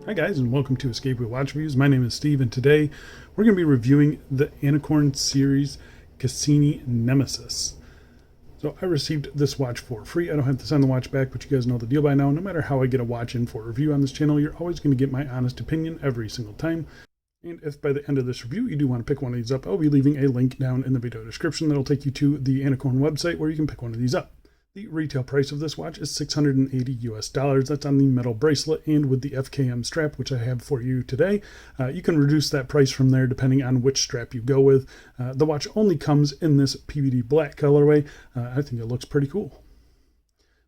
Hi guys, and welcome to Escape with Watch Reviews. My name is Steve, and today we're going to be reviewing the Anicor series Cassini Nemesis. So I received this watch for free. I don't have to send the watch back, but you guys know the deal by now. No matter how I get a watch in for a review on this channel, you're always going to get my honest opinion every single time. And if by the end of this review you do want to pick one of these up, I'll be leaving a link down in the video description that'll take you to the Anicor website where you can pick one of these up. The retail price of this watch is $680 US. That's on the metal bracelet and with the FKM strap, which I have for you today. You can reduce that price from there depending on which strap you go with. The watch only comes in this PVD black colorway. I think it looks pretty cool.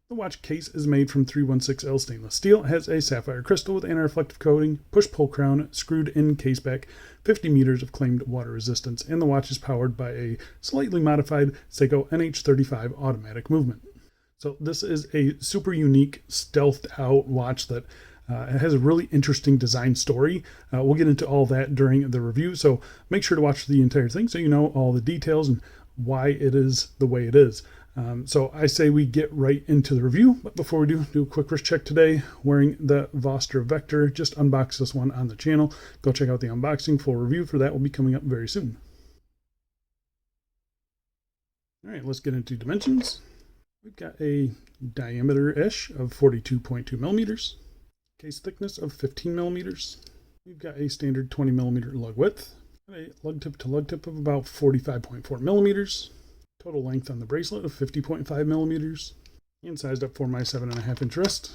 The watch case is made from 316L stainless steel, has a sapphire crystal with anti-reflective coating, push-pull crown, screwed-in case back, 50 meters of claimed water resistance, and the watch is powered by a slightly modified Seiko NH35 automatic movement. So this is a super unique, stealthed out watch that has a really interesting design story. We'll get into all that during the review, so make sure to watch the entire thing so you know all the details and why it is the way it is. So I say we get right into the review, but before we do a quick wrist check today, wearing the Vostra Vector. Just unboxed this one on the channel. Go check out the unboxing. Full review for that will be coming up very soon. All right, let's get into dimensions. We've got a diameter-ish of 42.2 millimeters, case thickness of 15 millimeters. We've got a standard 20 millimeter lug width, a lug tip to lug tip of about 45.4 millimeters, total length on the bracelet of 50.5 millimeters, and sized up for my 7.5 inch wrist.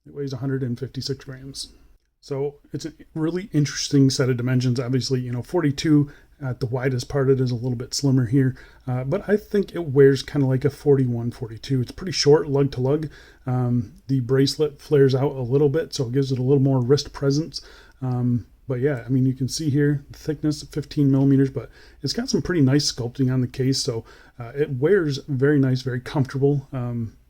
It weighs 156 grams. So it's a really interesting set of dimensions. Obviously, 42 at the widest part, it is a little bit slimmer here, but I think it wears kind of like a 41, 42. It's pretty short lug to lug. The bracelet flares out a little bit, so it gives it a little more wrist presence. But yeah, I mean, you can see here, thickness 15 millimeters, but it's got some pretty nice sculpting on the case, so it wears very nice, very comfortable.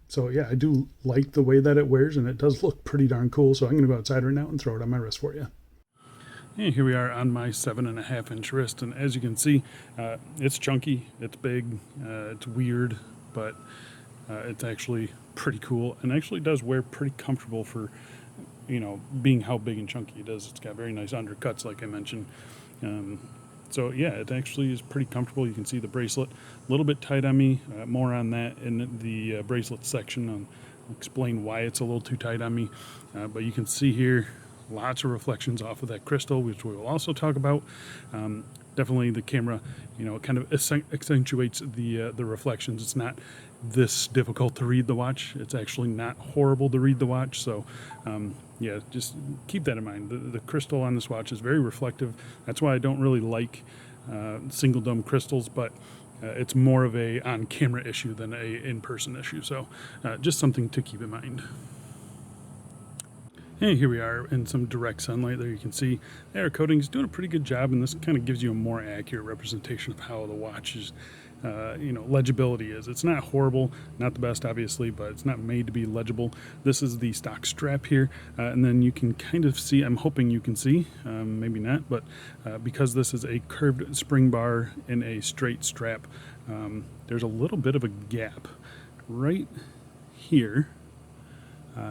So yeah, I do like the way that it wears, and it does look pretty darn cool. So I'm going to go outside right now and throw it on my wrist for you. And here we are on my 7.5 inch wrist, and as you can see, it's chunky, it's big, it's weird, but it's actually pretty cool, and actually does wear pretty comfortable for, being how big and chunky it is. It's got very nice undercuts, like I mentioned. So yeah, it actually is pretty comfortable. You can see the bracelet a little bit tight on me. More on that in the bracelet section. I'll explain why it's a little too tight on me. But you can see here lots of reflections off of that crystal, which we will also talk about. Definitely the camera, it kind of accentuates the reflections. It's not this difficult to read the watch. It's actually not horrible to read the watch. So yeah, just keep that in mind. The crystal on this watch is very reflective. That's why I don't really like single dome crystals, but it's more of a on-camera issue than a in-person issue. So just something to keep in mind. And here we are in some direct sunlight. There you can see the air coating is doing a pretty good job, and this kind of gives you a more accurate representation of how the watch's legibility is. It's not horrible, not the best obviously, but it's not made to be legible. This is the stock strap here, and then you can kind of see, I'm hoping you can see, maybe not, but because this is a curved spring bar in a straight strap, there's a little bit of a gap right here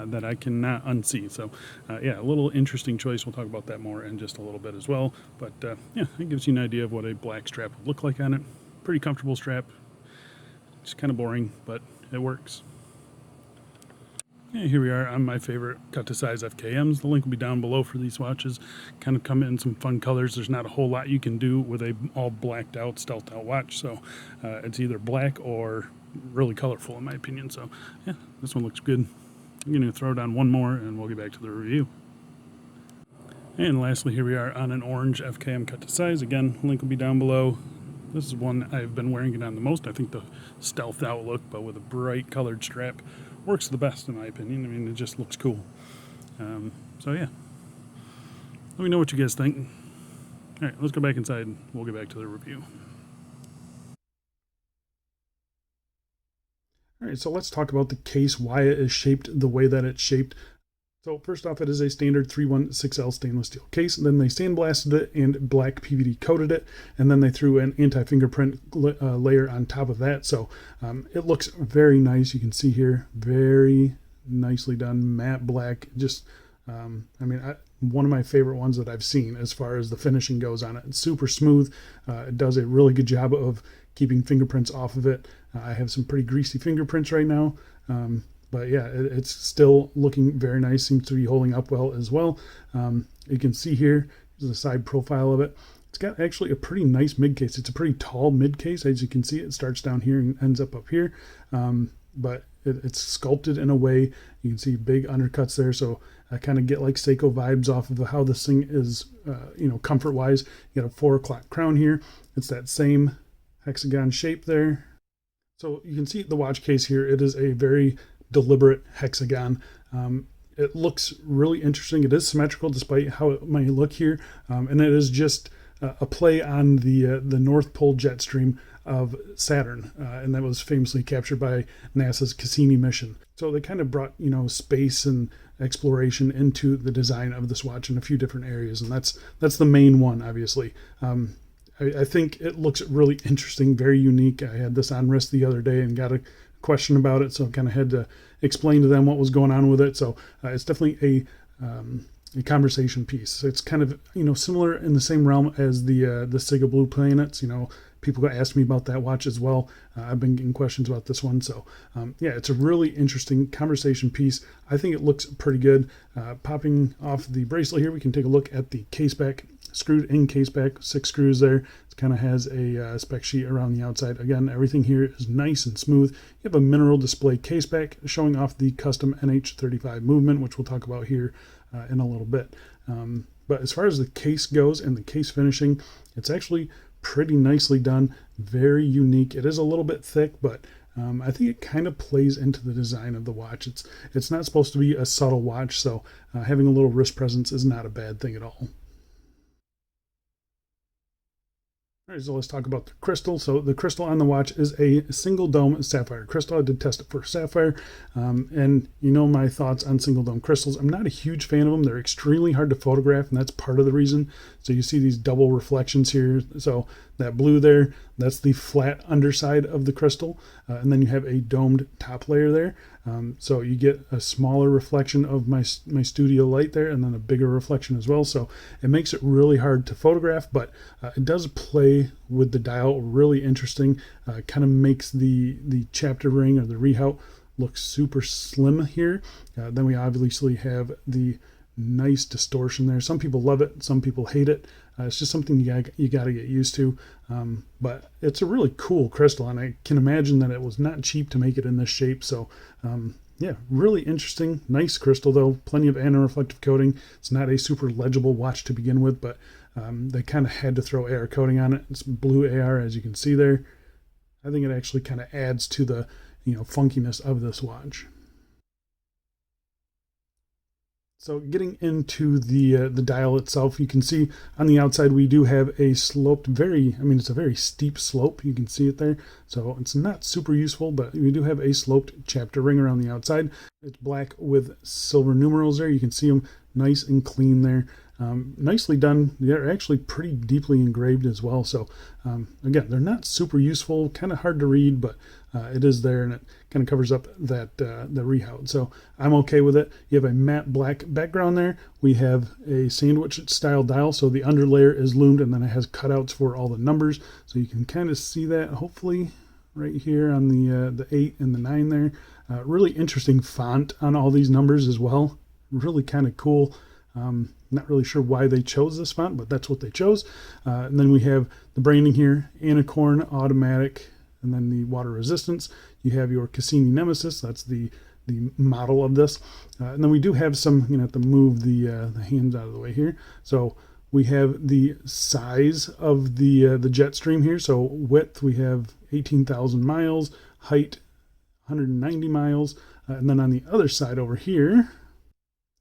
that I cannot unsee. So yeah, a little interesting choice. We'll talk about that more in just a little bit as well. But yeah, it gives you an idea of what a black strap would look like on it. Pretty comfortable strap. It's kind of boring, but it works. Yeah, here we are on my favorite cut to size FKMs. The link will be down below for these watches. Kind of come in some fun colors. There's not a whole lot you can do with a all blacked out, stealthed out watch. So it's either black or really colorful in my opinion. So yeah, this one looks good. I'm going to throw down one more and we'll get back to the review. And lastly, here we are on an orange FKM cut to size. Again, link will be down below. This is one I've been wearing it on the most. I think the stealth outlook, but with a bright colored strap, works the best in my opinion. I mean, it just looks cool. So yeah, let me know what you guys think. All right, let's go back inside and we'll get back to the review. All right, so let's talk about the case, why it is shaped the way that it's shaped. So first off, it is a standard 316L stainless steel case. And then they sandblasted it and black PVD coated it. And then they threw an anti-fingerprint layer on top of that. So it looks very nice. You can see here, very nicely done, matte black, just I mean, one of my favorite ones that I've seen as far as the finishing goes on it. It's super smooth. It does a really good job of keeping fingerprints off of it. I have some pretty greasy fingerprints right now. But yeah, it's still looking very nice. Seems to be holding up well as well. You can see here, here's the side profile of it. It's got actually a pretty nice mid case. It's a pretty tall mid case. As you can see, it starts down here and ends up here. But it's sculpted in a way. You can see big undercuts there. So I kind of get like Seiko vibes off of how this thing is, comfort wise. You got a 4 o'clock crown here. It's that same hexagon shape there. So you can see the watch case here. It is a very deliberate hexagon. It looks really interesting. It is symmetrical despite how it might look here. And it is just a play on the North Pole jet stream of Saturn, and that was famously captured by NASA's Cassini mission. So they kind of brought space and exploration into the design of this watch in a few different areas, and that's the main one, obviously. I think it looks really interesting, very unique. I had this on wrist the other day and got a question about it, so I kind of had to explain to them what was going on with it. So it's definitely a conversation piece. It's kind of similar in the same realm as the Siga Blue Planets. People asked me about that watch as well. I've been getting questions about this one. So yeah, it's a really interesting conversation piece. I think it looks pretty good. Popping off the bracelet here, we can take a look at the case back. Screwed in case back, 6 screws there. It kind of has a spec sheet around the outside. Again, everything here is nice and smooth. You have a mineral display case back showing off the custom NH35 movement, which we'll talk about here in a little bit. But as far as the case goes and the case finishing, it's actually pretty nicely done, very unique. It is a little bit thick, but I think it kind of plays into the design of the watch. It's not supposed to be a subtle watch, so having a little wrist presence is not a bad thing at all. All right, so let's talk about the crystal. So the crystal on the watch is a single dome sapphire crystal. I did test it for sapphire, and my thoughts on single dome crystals. I'm not a huge fan of them. They're extremely hard to photograph, and that's part of the reason. So you see these double reflections here. So that blue there, that's the flat underside of the crystal, and then you have a domed top layer there. So you get a smaller reflection of my studio light there, and then a bigger reflection as well. So it makes it really hard to photograph, but it does play with the dial really interesting. Kind of makes the chapter ring or the rehaut look super slim here. Then we obviously have the nice distortion there. Some people love it, some people hate it. It's just something you got to get used to. But it's a really cool crystal, and I can imagine that it was not cheap to make it in this shape. So yeah, really interesting, nice crystal though. Plenty of anti-reflective coating. It's not a super legible watch to begin with, but they kind of had to throw AR coating on it. It's blue AR, as you can see there. I think it actually kind of adds to the funkiness of this watch. So getting into the dial itself, you can see on the outside we do have a sloped, it's a very steep slope. You can see it there. So it's not super useful, but we do have a sloped chapter ring around the outside. It's black with silver numerals there. You can see them nice and clean there. Nicely done. They're actually pretty deeply engraved as well. So again, they're not super useful, kind of hard to read, but it is there, and it kind of covers up that the rehaut. So I'm okay with it. You have a matte black background there. We have a sandwich style dial, so the underlayer is loomed, and then it has cutouts for all the numbers. So you can kind of see that hopefully right here on the 8 and the 9 there. Really interesting font on all these numbers as well. Really kind of cool. Not really sure why they chose this font, but that's what they chose. And then we have the branding here, Anicor automatic, and then the water resistance. You have your Cassini Nemesis, that's the model of this. And then we do have some, have to move the hands out of the way here. So we have the size of the jet stream here. So width, we have 18,000 miles, height 190 miles. And then on the other side over here,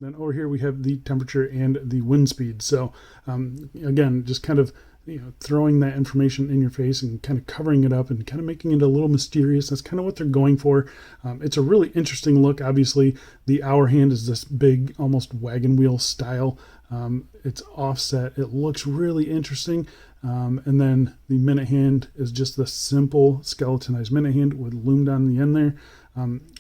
we have the temperature and the wind speed. So again, just kind of throwing that information in your face and kind of covering it up and kind of making it a little mysterious. That's kind of what they're going for. It's a really interesting look. Obviously, the hour hand is this big, almost wagon wheel style. It's offset. It looks really interesting. And then the minute hand is just the simple skeletonized minute hand with loomed on the end there.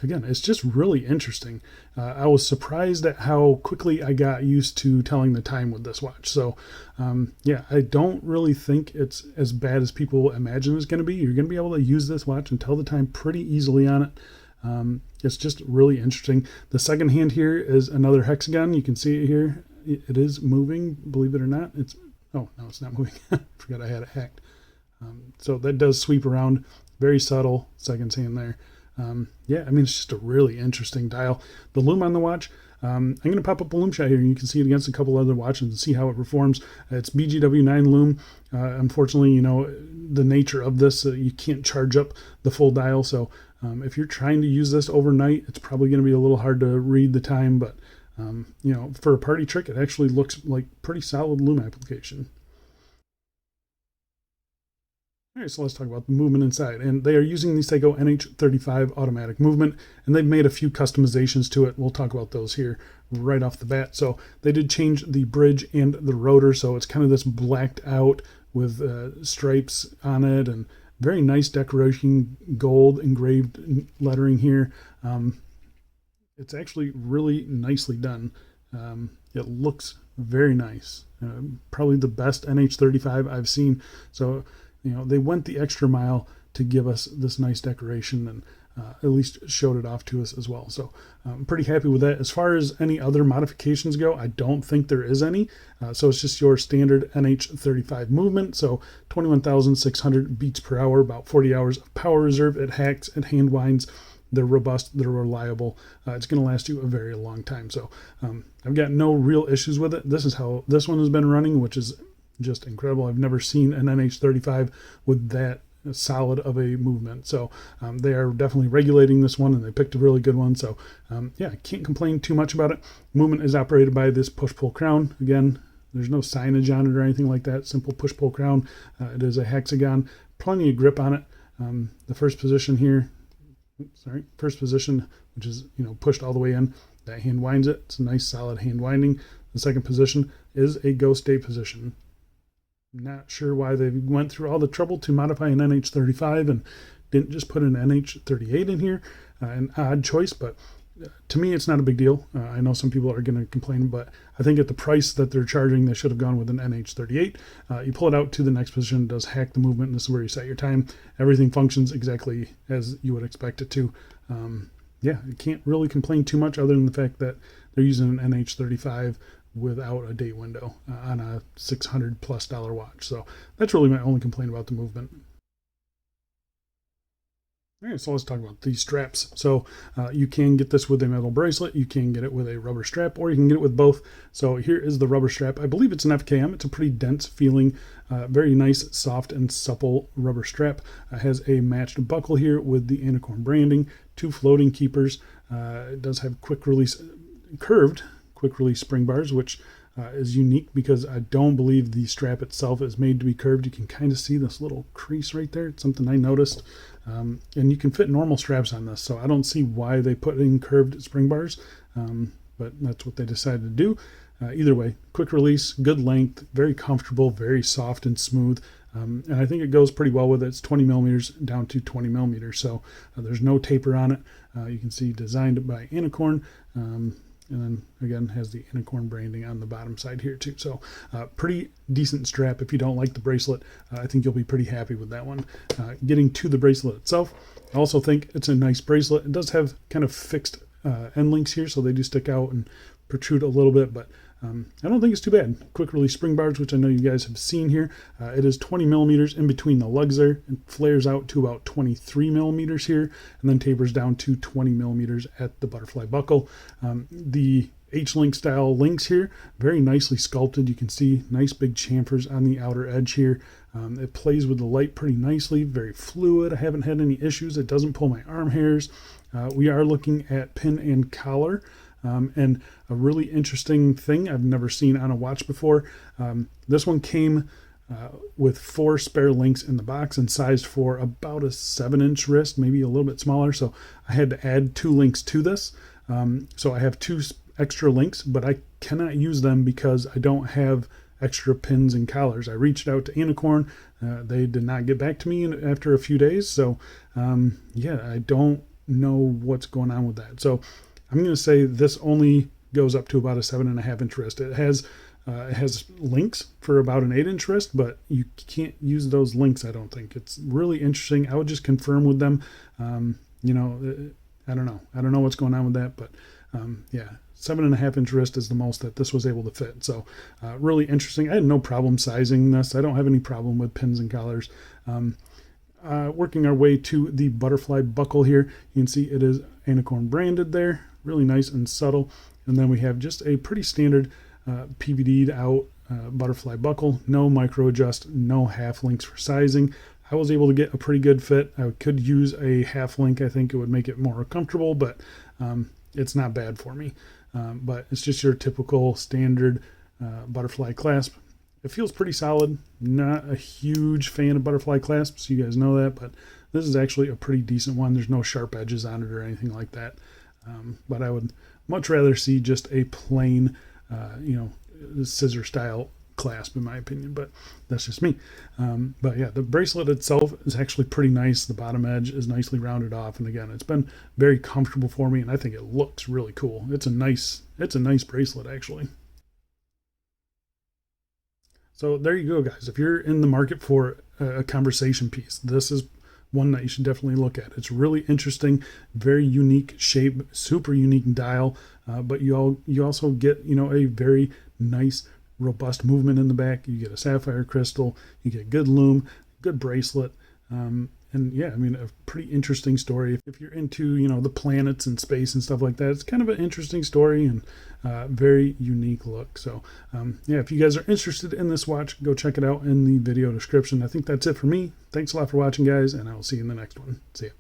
Again, it's just really interesting. I was surprised at how quickly I got used to telling the time with this watch. So yeah, I don't really think it's as bad as people imagine it's going to be. You're going to be able to use this watch and tell the time pretty easily on it. It's just really interesting. The second hand here is another hexagon. You can see it here. It is moving, believe it or not. Oh, no, it's not moving. Forgot I had it hacked. So that does sweep around. Very subtle, second hand there. Yeah, I mean, it's just a really interesting dial. The lume on the watch, I'm going to pop up a lume shot here, and you can see it against a couple other watches and see how it performs. It's BGW9 lume. Unfortunately, you know, the nature of this, you can't charge up the full dial. So if you're trying to use this overnight, it's probably going to be a little hard to read the time. But, you know, for a party trick, it actually looks like pretty solid lume application. All right, so let's talk about the movement inside. And they are using the Seiko NH35 automatic movement, and they've made a few customizations to it. We'll talk about those here right off the bat. So they did change the bridge and the rotor, so it's kind of this blacked out with stripes on it, and very nice decoration, gold engraved lettering here. It's actually really nicely done. It looks very nice. Probably the best NH35 I've seen. So, you know, they went the extra mile to give us this nice decoration, and at least showed it off to us as well. So I'm pretty happy with that. As far as any other modifications go, I don't think there is any. So it's just your standard NH35 movement. So 21,600 beats per hour, about 40 hours of power reserve. It hacks, it hand winds. They're robust, they're reliable. It's going to last you a very long time. So I've got no real issues with it. This is how this one has been running, which is just incredible. I've never seen an NH35 with that solid of a movement. So they are definitely regulating this one, and they picked a really good one. So yeah, I can't complain too much about it. Movement is operated by this push-pull crown. Again, there's no signage on it or anything like that. Simple push-pull crown. It is a hexagon. Plenty of grip on it. The first position here, first position, which is, you know, pushed all the way in, that hand winds it. It's a nice solid hand winding. The second position is a go stay position. Not sure why they went through all the trouble to modify an NH35 and didn't just put an NH38 in here. An odd choice, but to me, it's not a big deal. I know some people are going to complain, but I think at the price that they're charging, they should have gone with an NH38. You pull it out to the next position, it does hack the movement, and this is where you set your time. Everything functions exactly as you would expect it to. Yeah, you can't really complain too much other than the fact that they're using an NH35 without a date window on a $600+ watch. So that's really my only complaint about the movement. All right, so let's talk about these straps. So you can get this with a metal bracelet, you can get it with a rubber strap, or you can get it with both. So here is the rubber strap. I believe it's an FKM. It's a pretty dense feeling, very nice, soft and supple rubber strap. It has a matched buckle here with the Anicor branding, 2 floating keepers. It does have curved quick release spring bars, which is unique because I don't believe the strap itself is made to be curved. You can kind of see this little crease right there. It's something I noticed. And you can fit normal straps on this, so I don't see why they put in curved spring bars, but that's what they decided to do. Either way, quick release, good length, very comfortable, very soft and smooth. And I think it goes pretty well with it. It's 20 millimeters down to 20 millimeters, so there's no taper on it. You can see designed by Anicor. And then again has the Anicor branding on the bottom side here too. So pretty decent strap. If you don't like the bracelet, I think you'll be pretty happy with that one. Getting to the bracelet itself, I also think it's a nice bracelet. It does have kind of fixed end links here, so they do stick out and protrude a little bit, but I don't think it's too bad. Quick release spring bars, which I know you guys have seen here. It is 20 millimeters in between the lugs there. It flares out to about 23 millimeters here, and then tapers down to 20 millimeters at the butterfly buckle. The H-link style links here, very nicely sculpted. You can see nice big chamfers on the outer edge here. It plays with the light pretty nicely, very fluid. I haven't had any issues. It doesn't pull my arm hairs. We are looking at pin and collar. And a really interesting thing I've never seen on a watch before. This one came with 4 spare links in the box and sized for about a 7-inch wrist, maybe a little bit smaller. So I had to add 2 links to this. So I have 2 extra links, but I cannot use them because I don't have extra pins and collars. I reached out to Anicor. They did not get back to me after a few days. So yeah, I don't know what's going on with that. So I'm going to say this only goes up to about a 7.5 inch wrist. It has links for about an 8-inch wrist, but you can't use those links, I don't think. It's really interesting. I would just confirm with them. You know, I don't know what's going on with that, but yeah, 7.5 inch wrist is the most that this was able to fit. So really interesting. I had no problem sizing this. I don't have any problem with pins and collars. Working our way to the butterfly buckle here, you can see it is Anicor branded there, really nice and subtle. And then we have just a pretty standard PVD'd out butterfly buckle, no micro adjust, no half links for sizing. I was able to get a pretty good fit. I could use a half link. I think it would make it more comfortable, but it's not bad for me. But it's just your typical standard butterfly clasp. It feels pretty solid. Not a huge fan of butterfly clasps, you guys know that, but this is actually a pretty decent one. There's no sharp edges on it or anything like that. But I would much rather see just a plain, you know, scissor style clasp in my opinion, but that's just me. But yeah, the bracelet itself is actually pretty nice. The bottom edge is nicely rounded off, and again, it's been very comfortable for me, and I think it looks really cool. It's a nice bracelet actually. So there you go, guys. If you're in the market for a conversation piece, this is one that you should definitely look at. It's really interesting, very unique shape, super unique dial, but you also get, you know, a very nice robust movement in the back. You get a sapphire crystal, you get good lume, good bracelet, and yeah, I mean, a pretty interesting story. If you're into, you know, the planets and space and stuff like that, it's kind of an interesting story and very unique look. So yeah, if you guys are interested in this watch, go check it out in the video description. I think that's it for me. Thanks a lot for watching, guys, and I will see you in the next one. See ya.